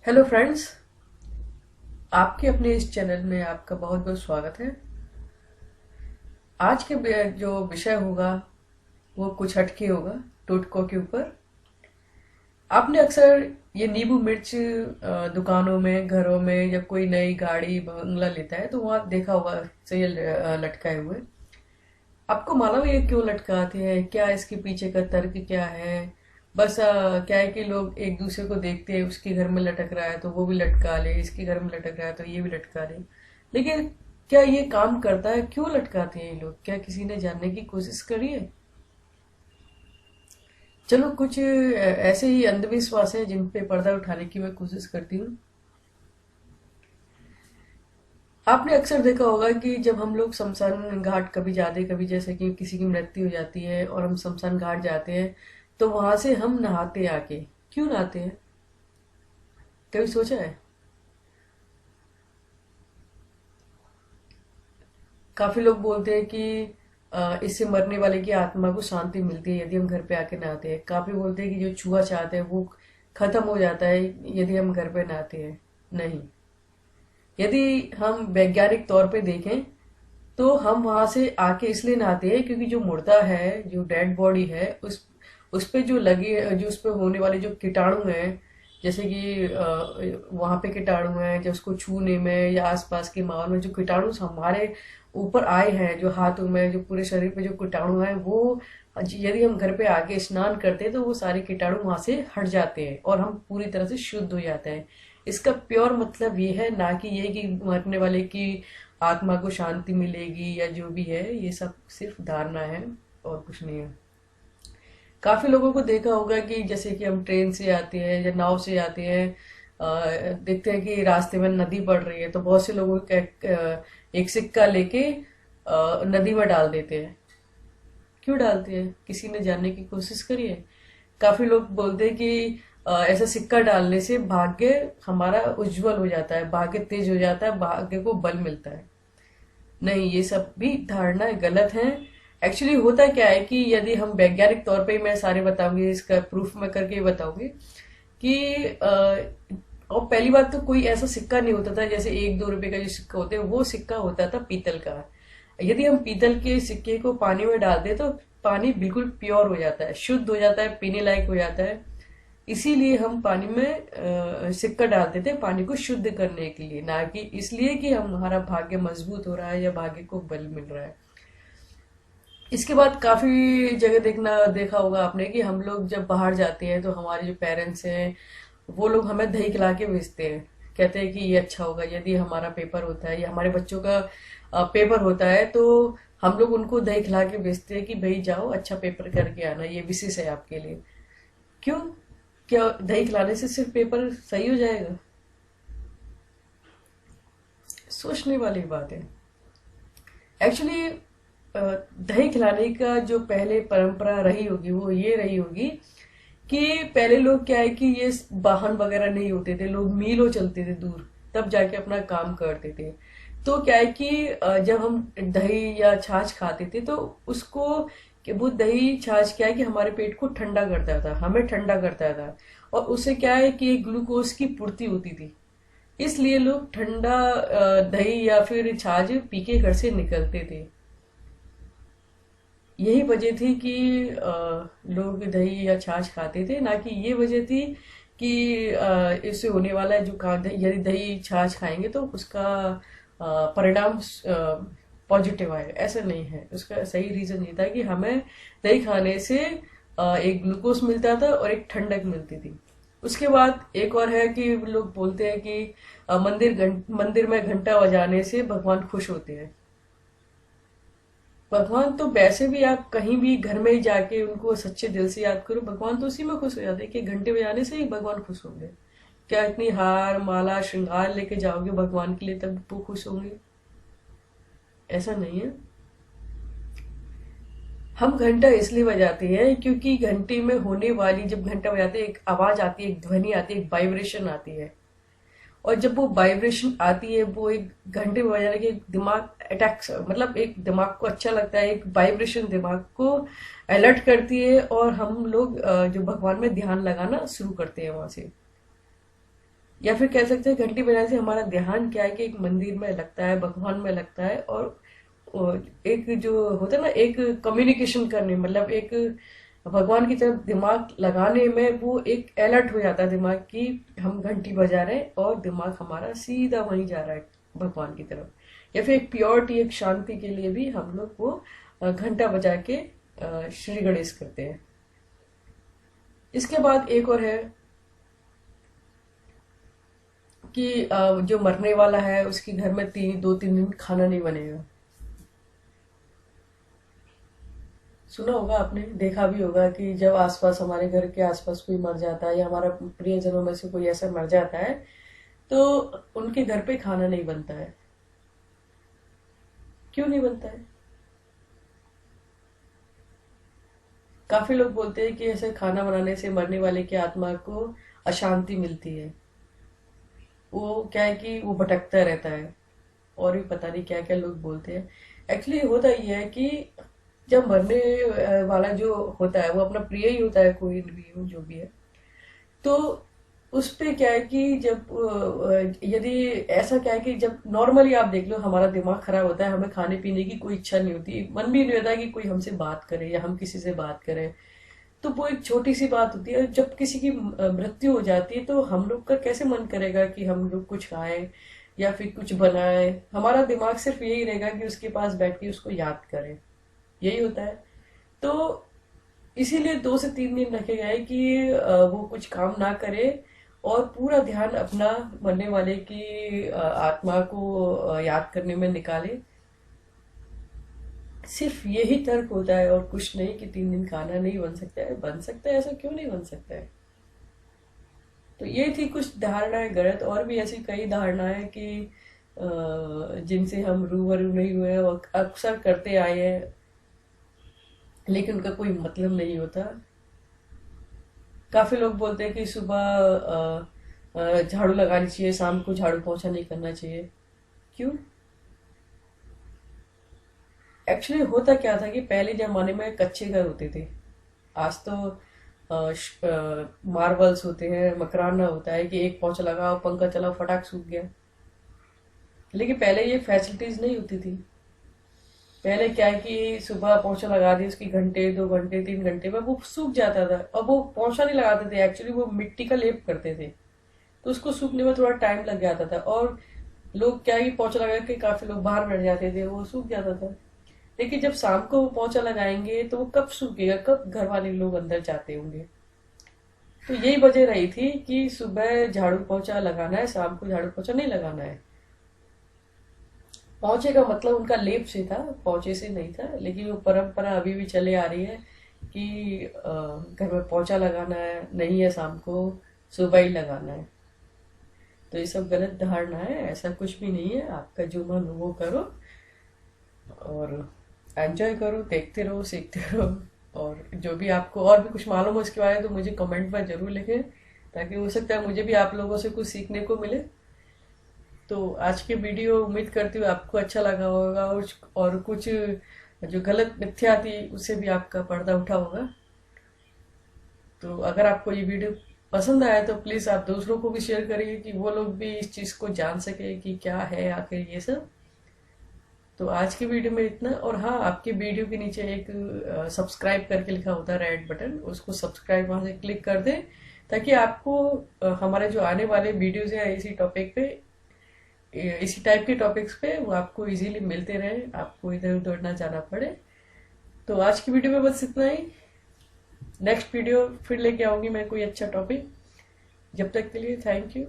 Hello friends. आपके अपने इस चैनल में आपका बहुत बहुत स्वागत है। आज के जो विषय होगा वो कुछ हटके होगा, टोटकों के ऊपर। आपने अक्सर ये नींबू मिर्च दुकानों में, घरों में, जब कोई नई गाड़ी बंगला लेता है तो वहां देखा होगा सही लटकाए हुए। आपको मालूम है ये क्यों लटकाते हैं? क्या इसके पीछे का तर्क क्या है? बस क्या है कि लोग एक दूसरे को देखते हैं, उसके घर में लटक रहा है तो वो भी लटका ले, इसके घर में लटक रहा है तो ये भी लटका ले। लेकिन क्या ये काम करता है? क्यों लटकाते हैं ये लोग? क्या किसी ने जानने की कोशिश करी है? चलो कुछ ऐसे ही अंधविश्वास है जिन पे पर्दा उठाने की मैं कोशिश करती हूँ। आपने अक्सर देखा होगा कि जब हम लोग शमशान घाट कभी जाते, कभी जैसे कि किसी की मृत्यु हो जाती है और हम शमशान घाट जाते हैं तो वहां से हम नहाते आके। क्यों नहाते हैं? कभी सोचा है? काफी लोग बोलते हैं कि इससे मरने वाले की आत्मा को शांति मिलती है यदि हम घर पे आके नहाते हैं। काफी बोलते हैं कि जो छुआ चाहते हैं वो खत्म हो जाता है यदि हम घर पे नहाते हैं। नहीं, यदि हम वैज्ञानिक तौर पे देखें तो हम वहां से आके इसलिए नहाते हैं क्योंकि जो मुर्दा है, जो डेड बॉडी है, उस पे जो लगे, जो उस पे होने वाले जो कीटाणु हैं, जैसे कि वहां पे कीटाणु हैं, जो उसको छूने में या आसपास के माहौल में जो कीटाणु हमारे ऊपर आए हैं, जो हाथों में, जो पूरे शरीर पे जो कीटाणु हैं, वो यदि हम घर पे आके स्नान करते हैं तो वो सारे कीटाणु वहां से हट जाते हैं और हम पूरी तरह से शुद्ध हो जाते हैं। इसका प्योर मतलब ये है, ना कि ये कि मरने वाले की आत्मा को शांति मिलेगी या जो भी है। ये सब सिर्फ धारणा है और कुछ नहीं है। काफी लोगों को देखा होगा कि जैसे कि हम ट्रेन से आते हैं या नाव से आते हैं, देखते हैं कि रास्ते में नदी पड़ रही है तो बहुत से लोगों का एक सिक्का लेके नदी में डाल देते हैं। क्यों डालते हैं? किसी ने जानने की कोशिश करी है? काफी लोग बोलते हैं कि ऐसा सिक्का डालने से भाग्य हमारा उज्जवल हो जाता है, भाग्य तेज हो जाता है, भाग्य को बल मिलता है। नहीं, ये सब भी धारणाएं गलत हैं। एक्चुअली होता क्या है कि यदि हम वैज्ञानिक तौर पे ही मैं सारे बताऊंगी, इसका प्रूफ मैं करके ही बताऊंगी कि और पहली बात तो कोई ऐसा सिक्का नहीं होता था जैसे 1-2 रुपए का जो सिक्का होते हैं, वो सिक्का होता था पीतल का। यदि हम पीतल के सिक्के को पानी में डाल दे तो पानी बिल्कुल प्योर हो जाता है, शुद्ध हो जाता है, पीने लायक हो जाता है। इसीलिए हम पानी में सिक्का डालते थे, पानी को शुद्ध करने के लिए, ना कि इसलिए कि हमारा भाग्य मजबूत हो रहा है या भाग्य को बल मिल रहा है। इसके बाद काफी जगह देखा होगा आपने कि हम लोग जब बाहर जाते हैं तो हमारे जो पेरेंट्स हैं वो लोग हमें दही खिला के भेजते हैं। कहते हैं कि ये अच्छा होगा। यदि हमारा पेपर होता है या हमारे बच्चों का पेपर होता है तो हम लोग उनको दही खिला के भेजते हैं कि भाई जाओ अच्छा पेपर करके आना, ये विशेष है आपके लिए। क्यों? क्या दही खिलाने से सिर्फ पेपर सही हो जाएगा? सोचने वाली बात है। एक्चुअली दही खिलाने का जो पहले परंपरा रही होगी वो ये रही होगी कि पहले लोग क्या है कि ये वाहन वगैरह नहीं होते थे, लोग मीलों चलते थे दूर, तब जाके अपना काम करते थे। तो क्या है कि जब हम दही या छाछ खाते थे तो उसको, कि वो दही छाछ क्या है कि हमारे पेट को ठंडा करता था, हमें ठंडा करता था, और उससे क्या है कि ग्लूकोज की पूर्ति होती थी। इसलिए लोग ठंडा दही या फिर छाछ पी के घर से निकलते थे। यही वजह थी कि लोग दही या छाछ खाते थे, ना कि ये वजह थी कि इससे होने वाला है जो यदि दही छाछ खाएंगे तो उसका परिणाम पॉजिटिव आएगा। ऐसा नहीं है। उसका सही रीजन ये था कि हमें दही खाने से एक ग्लूकोज मिलता था और एक ठंडक मिलती थी। उसके बाद एक और है कि लोग बोलते हैं कि मंदिर में घंटा बजाने से भगवान खुश होते हैं। भगवान तो वैसे भी आप कहीं भी घर में ही जाके उनको सच्चे दिल से याद करो, भगवान तो उसी में खुश हो जाते हैं कि घंटे बजाने से ही भगवान खुश होंगे। क्या इतनी हार माला श्रृंगार लेके जाओगे भगवान के लिए तब वो खुश होंगे? ऐसा नहीं है। हम घंटा इसलिए बजाते हैं क्योंकि घंटे में होने वाली, जब घंटा बजाते हैं एक आवाज आती है, एक ध्वनि आती है, एक वाइब्रेशन आती है। और जब वो वाइब्रेशन आती है, वो एक घंटे बजाने के दिमाग अटैक्स, मतलब एक दिमाग को अच्छा लगता है, एक वाइब्रेशन दिमाग को अलर्ट करती है और हम लोग जो भगवान में ध्यान लगाना शुरू करते हैं वहां से। या फिर कह सकते हैं घंटी बजाने से हमारा ध्यान क्या है कि एक मंदिर में लगता है, भगवान में लगता है, और एक जो होता है ना, एक कम्युनिकेशन करने, मतलब एक भगवान की तरफ दिमाग लगाने में वो एक अलर्ट हो जाता है दिमाग की हम घंटी बजा रहे हैं, और दिमाग हमारा सीधा वहीं जा रहा है भगवान की तरफ। या फिर एक प्योरिटी, एक शांति के लिए भी हम लोग वो घंटा बजा के श्री गणेश करते हैं। इसके बाद एक और है कि जो मरने वाला है उसके घर में 2-3 दिन खाना नहीं बनेगा। सुना होगा आपने, देखा भी होगा कि जब आसपास, हमारे घर के आसपास कोई मर जाता है या हमारा प्रियजनों में से कोई ऐसा मर जाता है तो उनके घर पे खाना नहीं बनता है। क्यों नहीं बनता है? काफी लोग बोलते हैं कि ऐसे खाना बनाने से मरने वाले की आत्मा को अशांति मिलती है। वो क्या है कि वो भटकता रहता है, और भी पता नहीं क्या क्या लोग बोलते हैं। एक्चुअली होता ये है कि जब मरने वाला जो होता है वो अपना प्रिय ही होता है, कोई भी हो जो भी है, तो उस पे क्या है कि जब यदि ऐसा क्या है कि जब नॉर्मली आप देख लो हमारा दिमाग खराब होता है, हमें खाने पीने की कोई इच्छा नहीं होती, मन भी नहीं होता कि कोई हमसे बात करे या हम किसी से बात करें। तो वो एक छोटी सी बात होती है, जब किसी की मृत्यु हो जाती है तो हम लोग का कैसे मन करेगा कि हम लोग कुछ खाएं या फिर कुछ बनाएं। हमारा दिमाग सिर्फ यही रहेगा कि उसके पास बैठ के उसको याद करें, यही होता है। तो इसीलिए 2 से 3 दिन रखे गए कि वो कुछ काम ना करे और पूरा ध्यान अपना मरने वाले की आत्मा को याद करने में निकाले। सिर्फ यही तर्क होता है और कुछ नहीं कि 3 दिन खाना नहीं बन सकता है। बन सकता है, ऐसा क्यों नहीं बन सकता है? तो ये थी कुछ धारणाएं गलत, और भी ऐसी कई धारणाएं कि जिनसे हम रूबरू नहीं हुए और अक्सर करते आए हैं, लेकिन उनका कोई मतलब नहीं होता। काफी लोग बोलते हैं कि सुबह झाड़ू लगानी चाहिए, शाम को झाड़ू पोछा नहीं करना चाहिए। क्यों? एक्चुअली होता क्या था कि पहले जमाने में कच्चे घर होते थे। आज तो मार्बल्स होते हैं, मकराना होता है कि एक पोछा लगाओ, पंखा चलाओ, फटाक सूख गया। लेकिन पहले ये फैसिलिटीज नहीं होती थी। पहले क्या है कि सुबह पोछा लगा दिया, उसकी घंटे 2 घंटे 3 घंटे में वो सूख जाता था। और वो पोछा नहीं लगाते थे, एक्चुअली वो मिट्टी का लेप करते थे, तो उसको सूखने में थोड़ा टाइम लग जाता था। और लोग क्या है कि पोछा लगा के काफी लोग बाहर बैठ जाते थे, वो सूख जाता था। लेकिन जब शाम को वो पोछा लगाएंगे तो वो कब सूखेगा, कब घर वाले लोग अंदर जाते होंगे। तो यही वजह रही थी कि सुबह झाड़ू पोछा लगाना है, शाम को झाड़ू पोछा नहीं लगाना है। पोछे का मतलब उनका लेप से था, पोछे से नहीं था। लेकिन वो परंपरा अभी भी चले आ रही है कि घर में पोछा लगाना है, नहीं है शाम को, सुबह ही लगाना है। तो ये सब गलत धारणा है, ऐसा कुछ भी नहीं है। आपका जो मन हो वो करो और एंजॉय करो, देखते रहो, सीखते रहो। और जो भी आपको और भी कुछ मालूम हो इसके बारे में तो मुझे कमेंट पर जरूर लिखें, ताकि हो सकता है मुझे भी आप लोगों से कुछ सीखने को मिले। तो आज की वीडियो उम्मीद करती हूँ आपको अच्छा लगा होगा, और कुछ जो गलत मिथ्या थी उससे भी आपका पर्दा उठा होगा। तो अगर आपको ये वीडियो पसंद आया तो प्लीज आप दूसरों को भी शेयर करिए कि वो लोग भी इस चीज को जान सके कि क्या है आखिर ये सब। तो आज की वीडियो में इतना। और हाँ, आपकी वीडियो के नीचे एक सब्सक्राइब करके लिखा होता है रेड बटन, उसको सब्सक्राइब वहां से क्लिक कर दें, ताकि आपको हमारे जो आने वाले वीडियोज हैं इसी टॉपिक पे, इसी टाइप के टॉपिक्स पे, वो आपको इजीली मिलते रहे, आपको इधर उधर ना जाना पड़े। तो आज की वीडियो में बस इतना ही। नेक्स्ट वीडियो फिर लेके आऊंगी मैं कोई अच्छा टॉपिक। जब तक के लिए थैंक यू।